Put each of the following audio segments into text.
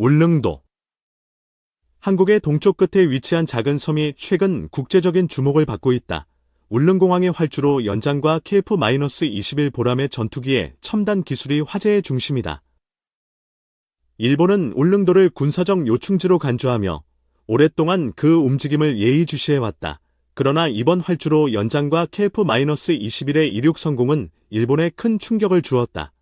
울릉도. 한국의 동쪽 끝에 위치한 작은 섬이 최근 국제적인 주목을 받고 있다. 울릉공항의 활주로 연장과 KF-21 보람의 전투기의 첨단 기술이 화제의 중심이다. 일본은 울릉도를 군사적 요충지로 간주하며 오랫동안 그 움직임을 예의주시해왔다. 그러나 이번 활주로 연장과 KF-21의 이륙 성공은 일본에 큰 충격을 주었다.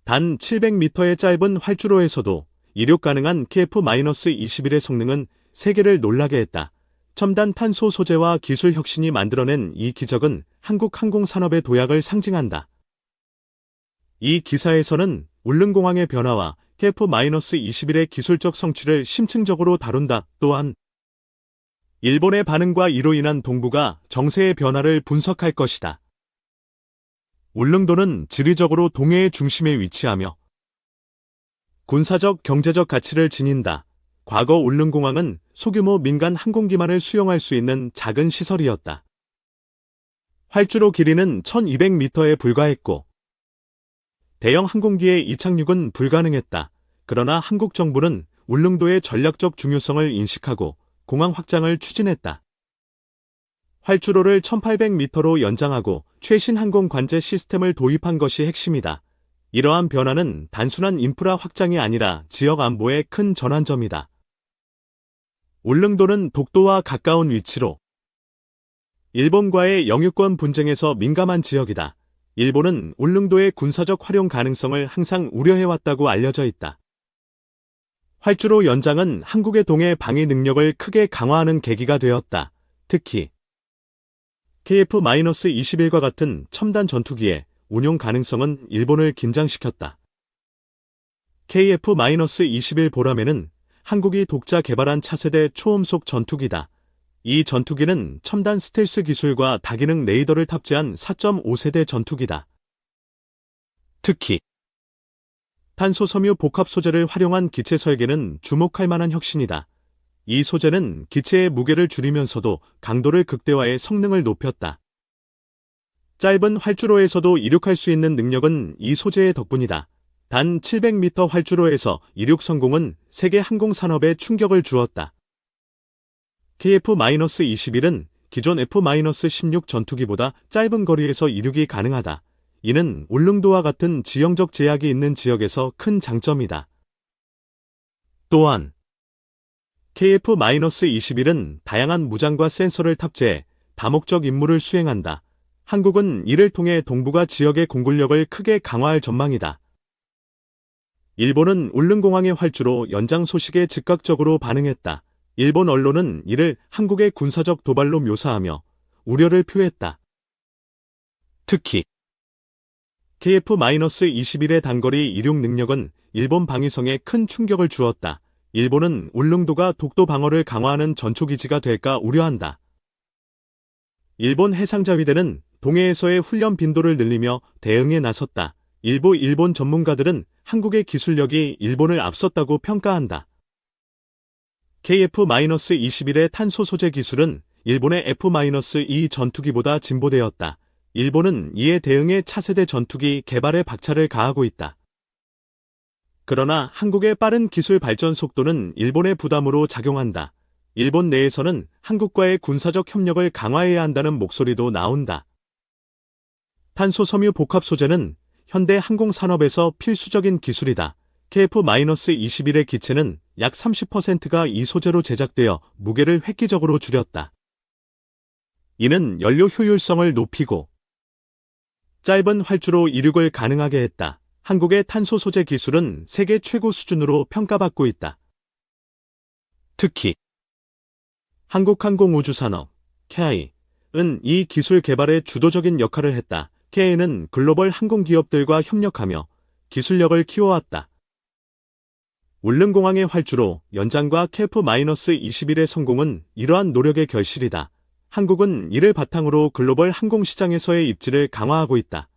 단 700m의 짧은 활주로에서도 이륙 가능한 KF-21의 성능은 세계를 놀라게 했다. 첨단 탄소 소재와 기술 혁신이 만들어낸 이 기적은 한국 항공산업의 도약을 상징한다. 이 기사에서는 울릉공항의 변화와 KF-21의 기술적 성취를 심층적으로 다룬다. 또한 일본의 반응과 이로 인한 동북아 정세의 변화를 분석할 것이다. 울릉도는 지리적으로 동해의 중심에 위치하며 군사적 경제적 가치를 지닌다. 과거 울릉공항은 소규모 민간 항공기만을 수용할 수 있는 작은 시설이었다. 활주로 길이는 1200m에 불과했고 대형 항공기의 이착륙은 불가능했다. 그러나 한국 정부는 울릉도의 전략적 중요성을 인식하고 공항 확장을 추진했다. 활주로를 1800m로 연장하고 최신 항공 관제 시스템을 도입한 것이 핵심이다. 이러한 변화는 단순한 인프라 확장이 아니라 지역 안보의 큰 전환점이다. 울릉도는 독도와 가까운 위치로 일본과의 영유권 분쟁에서 민감한 지역이다. 일본은 울릉도의 군사적 활용 가능성을 항상 우려해왔다고 알려져 있다. 활주로 연장은 한국의 동해 방위 능력을 크게 강화하는 계기가 되었다. 특히 KF-21과 같은 첨단 전투기의 운용 가능성은 일본을 긴장시켰다. KF-21 보람에는 한국이 독자 개발한 차세대 초음속 전투기다. 이 전투기는 첨단 스텔스 기술과 다기능 레이더를 탑재한 4.5세대 전투기다. 특히 탄소 섬유 복합 소재를 활용한 기체 설계는 주목할 만한 혁신이다. 이 소재는 기체의 무게를 줄이면서도 강도를 극대화해 성능을 높였다. 짧은 활주로에서도 이륙할 수 있는 능력은 이 소재의 덕분이다. 단 700m 활주로에서 이륙 성공은 세계 항공산업에 충격을 주었다. KF-21은 기존 F-16 전투기보다 짧은 거리에서 이륙이 가능하다. 이는 울릉도와 같은 지형적 제약이 있는 지역에서 큰 장점이다. 또한 KF-21은 다양한 무장과 센서를 탑재해 다목적 임무를 수행한다. 한국은 이를 통해 동북아 지역의 공군력을 크게 강화할 전망이다. 일본은 울릉공항의 활주로 연장 소식에 즉각적으로 반응했다. 일본 언론은 이를 한국의 군사적 도발로 묘사하며 우려를 표했다. 특히 KF-21의 단거리 이륙 능력은 일본 방위성에 큰 충격을 주었다. 일본은 울릉도가 독도 방어를 강화하는 전초기지가 될까 우려한다. 일본 해상자위대는 동해에서의 훈련 빈도를 늘리며 대응에 나섰다. 일부 일본 전문가들은 한국의 기술력이 일본을 앞섰다고 평가한다. KF-21의 탄소 소재 기술은 일본의 F-2 전투기보다 진보되었다. 일본은 이에 대응해 차세대 전투기 개발에 박차를 가하고 있다. 그러나 한국의 빠른 기술 발전 속도는 일본의 부담으로 작용한다. 일본 내에서는 한국과의 군사적 협력을 강화해야 한다는 목소리도 나온다. 탄소 섬유 복합 소재는 현대 항공산업에서 필수적인 기술이다. KF-21의 기체는 약 30%가 이 소재로 제작되어 무게를 획기적으로 줄였다. 이는 연료 효율성을 높이고 짧은 활주로 이륙을 가능하게 했다. 한국의 탄소 소재 기술은 세계 최고 수준으로 평가받고 있다. 특히 한국항공우주산업 KAI는 이 기술 개발에 주도적인 역할을 했다. KAI는 글로벌 항공기업들과 협력하며 기술력을 키워왔다. 울릉공항의 활주로 연장과 KF-21의 성공은 이러한 노력의 결실이다. 한국은 이를 바탕으로 글로벌 항공시장에서의 입지를 강화하고 있다.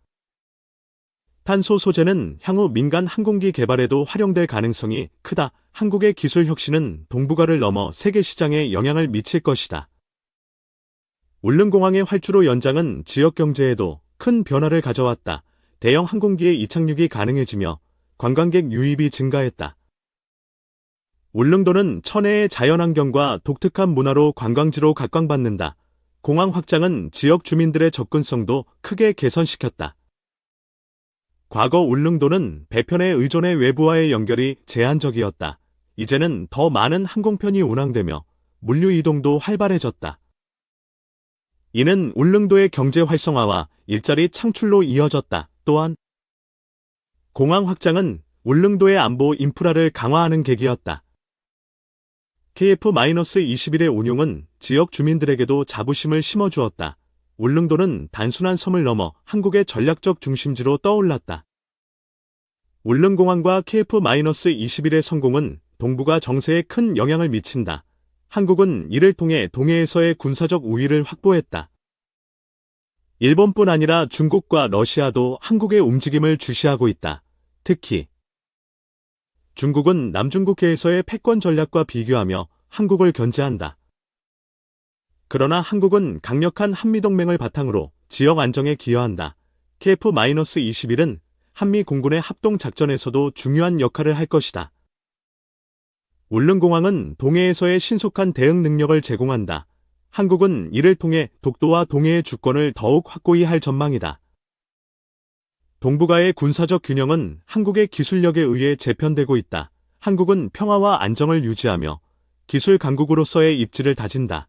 탄소 소재는 향후 민간 항공기 개발에도 활용될 가능성이 크다. 한국의 기술 혁신은 동북아를 넘어 세계 시장에 영향을 미칠 것이다. 울릉공항의 활주로 연장은 지역 경제에도 큰 변화를 가져왔다. 대형 항공기의 이착륙이 가능해지며 관광객 유입이 증가했다. 울릉도는 천혜의 자연환경과 독특한 문화로 관광지로 각광받는다. 공항 확장은 지역 주민들의 접근성도 크게 개선시켰다. 과거 울릉도는 배편에 의존해 외부와의 연결이 제한적이었다. 이제는 더 많은 항공편이 운항되며 물류 이동도 활발해졌다. 이는 울릉도의 경제 활성화와 일자리 창출로 이어졌다. 또한 공항 확장은 울릉도의 안보 인프라를 강화하는 계기였다. KF-21의 운용은 지역 주민들에게도 자부심을 심어주었다. 울릉도는 단순한 섬을 넘어 한국의 전략적 중심지로 떠올랐다. 울릉공항과 KF-21의 성공은 동북아 정세에 큰 영향을 미친다. 한국은 이를 통해 동해에서의 군사적 우위를 확보했다. 일본뿐 아니라 중국과 러시아도 한국의 움직임을 주시하고 있다. 특히 중국은 남중국해에서의 패권 전략과 비교하며 한국을 견제한다. 그러나 한국은 강력한 한미동맹을 바탕으로 지역 안정에 기여한다. KF-21은 한미 공군의 합동작전에서도 중요한 역할을 할 것이다. 울릉공항은 동해에서의 신속한 대응 능력을 제공한다. 한국은 이를 통해 독도와 동해의 주권을 더욱 확고히 할 전망이다. 동북아의 군사적 균형은 한국의 기술력에 의해 재편되고 있다. 한국은 평화와 안정을 유지하며 기술 강국으로서의 입지를 다진다.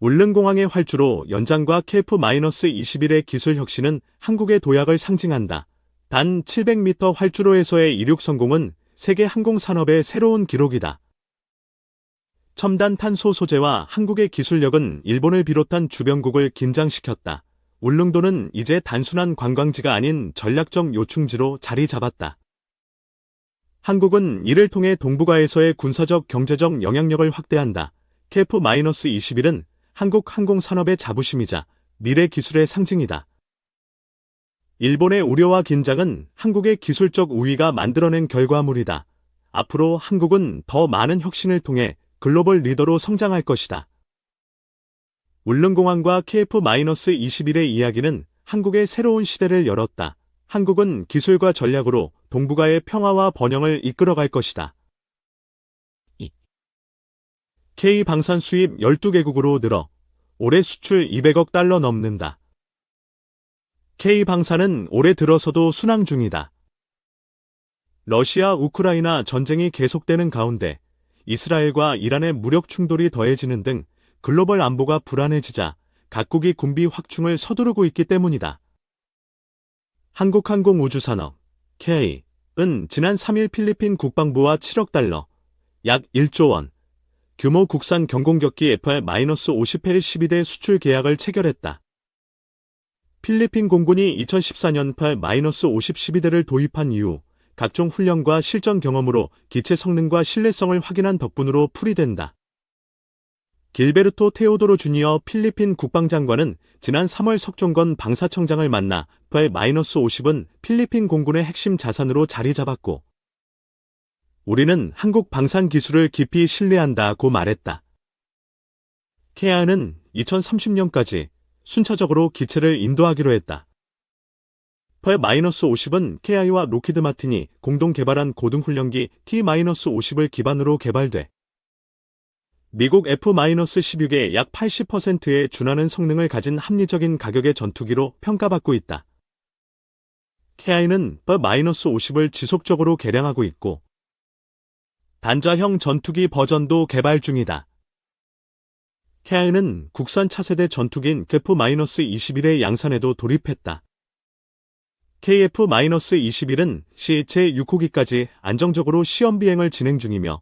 울릉공항의 활주로 연장과 KF-21의 기술 혁신은 한국의 도약을 상징한다. 단 700m 활주로에서의 이륙 성공은 세계 항공산업의 새로운 기록이다. 첨단 탄소 소재와 한국의 기술력은 일본을 비롯한 주변국을 긴장시켰다. 울릉도는 이제 단순한 관광지가 아닌 전략적 요충지로 자리 잡았다. 한국은 이를 통해 동북아에서의 군사적 경제적 영향력을 확대한다. KF-21은 한국 항공산업의 자부심이자 미래 기술의 상징이다. 일본의 우려와 긴장은 한국의 기술적 우위가 만들어낸 결과물이다. 앞으로 한국은 더 많은 혁신을 통해 글로벌 리더로 성장할 것이다. 울릉공항과 KF-21의 이야기는 한국의 새로운 시대를 열었다. 한국은 기술과 전략으로 동북아의 평화와 번영을 이끌어갈 것이다. K방산 수입 12개국으로 늘어 올해 수출 200억 달러 넘는다. K방산은 올해 들어서도 순항 중이다. 러시아 우크라이나 전쟁이 계속되는 가운데 이스라엘과 이란의 무력 충돌이 더해지는 등 글로벌 안보가 불안해지자 각국이 군비 확충을 서두르고 있기 때문이다. 한국항공우주산업 K은 지난 3일 필리핀 국방부와 7억 달러, 약 1조 원, 규모 국산 경공격기 F-50L 12대 수출 계약을 체결했다. 필리핀 공군이 2014년 F-50 12대를 도입한 이후 각종 훈련과 실전 경험으로 기체 성능과 신뢰성을 확인한 덕분으로 풀이된다. 길베르토 테오도로 주니어 필리핀 국방장관은 지난 3월 석종건 방사청장을 만나 F-50은 필리핀 공군의 핵심 자산으로 자리 잡았고 우리는 한국 방산 기술을 깊이 신뢰한다고 말했다. 케아는 2030년까지 순차적으로 기체를 인도하기로 했다. F-50은 KI와 로키드 마틴이 공동 개발한 고등훈련기 T-50을 기반으로 개발돼 미국 F-16의 약 80%에 준하는 성능을 가진 합리적인 가격의 전투기로 평가받고 있다. KI는 F-50을 지속적으로 개량하고 있고 단자형 전투기 버전도 개발 중이다. KI는 국산 차세대 전투기인 KF-21의 양산에도 돌입했다. KF-21은 시 제6호기까지 안정적으로 시험 비행을 진행 중이며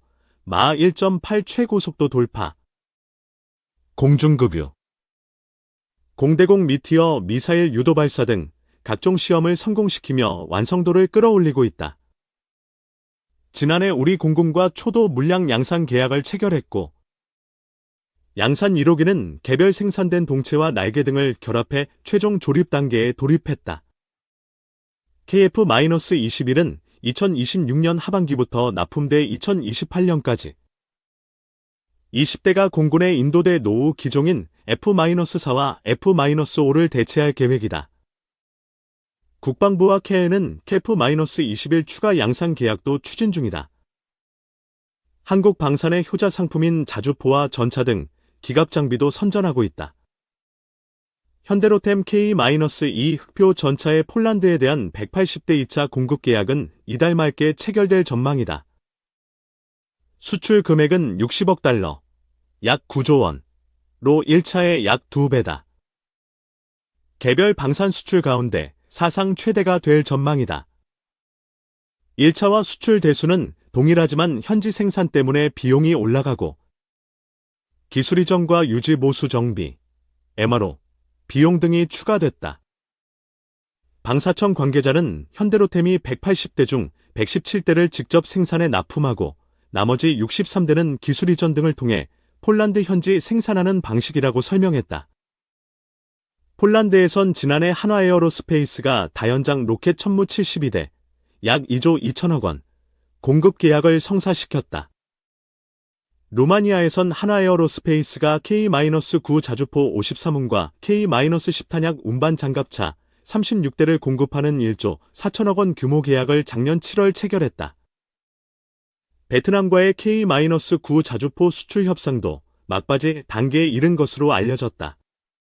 마하 1.8 최고속도 돌파, 공중급유, 공대공 미티어 미사일 유도 발사 등 각종 시험을 성공시키며 완성도를 끌어올리고 있다. 지난해 우리 공군과 초도 물량 양산 계약을 체결했고 양산 1호기는 개별 생산된 동체와 날개 등을 결합해 최종 조립 단계에 돌입했다. KF-21은 2026년 하반기부터 납품돼 2028년까지 20대가 공군에 인도돼 노후 기종인 F-4와 F-5를 대체할 계획이다. 국방부와 KA는 KF-21 추가 양산 계약도 추진 중이다. 한국 방산의 효자 상품인 자주포와 전차 등 기갑 장비도 선전하고 있다. 현대로템 K-2 흑표 전차의 폴란드에 대한 180대 2차 공급 계약은 이달 말께 체결될 전망이다. 수출 금액은 60억 달러, 약 9조 원로 1차의 약 2배다. 개별 방산 수출 가운데 사상 최대가 될 전망이다. 1차와 수출 대수는 동일하지만 현지 생산 때문에 비용이 올라가고 기술 이전과 유지 보수 정비, MRO, 비용 등이 추가됐다. 방사청 관계자는 현대로템이 180대 중 117대를 직접 생산해 납품하고 나머지 63대는 기술 이전 등을 통해 폴란드 현지 생산하는 방식이라고 설명했다. 폴란드에선 지난해 한화에어로스페이스가 다연장 로켓 천무 72대, 약 2조 2천억 원, 공급 계약을 성사시켰다. 루마니아에선 한화에어로스페이스가 K-9 자주포 53운과 K-10 탄약 운반 장갑차 36대를 공급하는 1조 4천억 원 규모 계약을 작년 7월 체결했다. 베트남과의 K-9 자주포 수출 협상도 막바지 단계에 이른 것으로 알려졌다.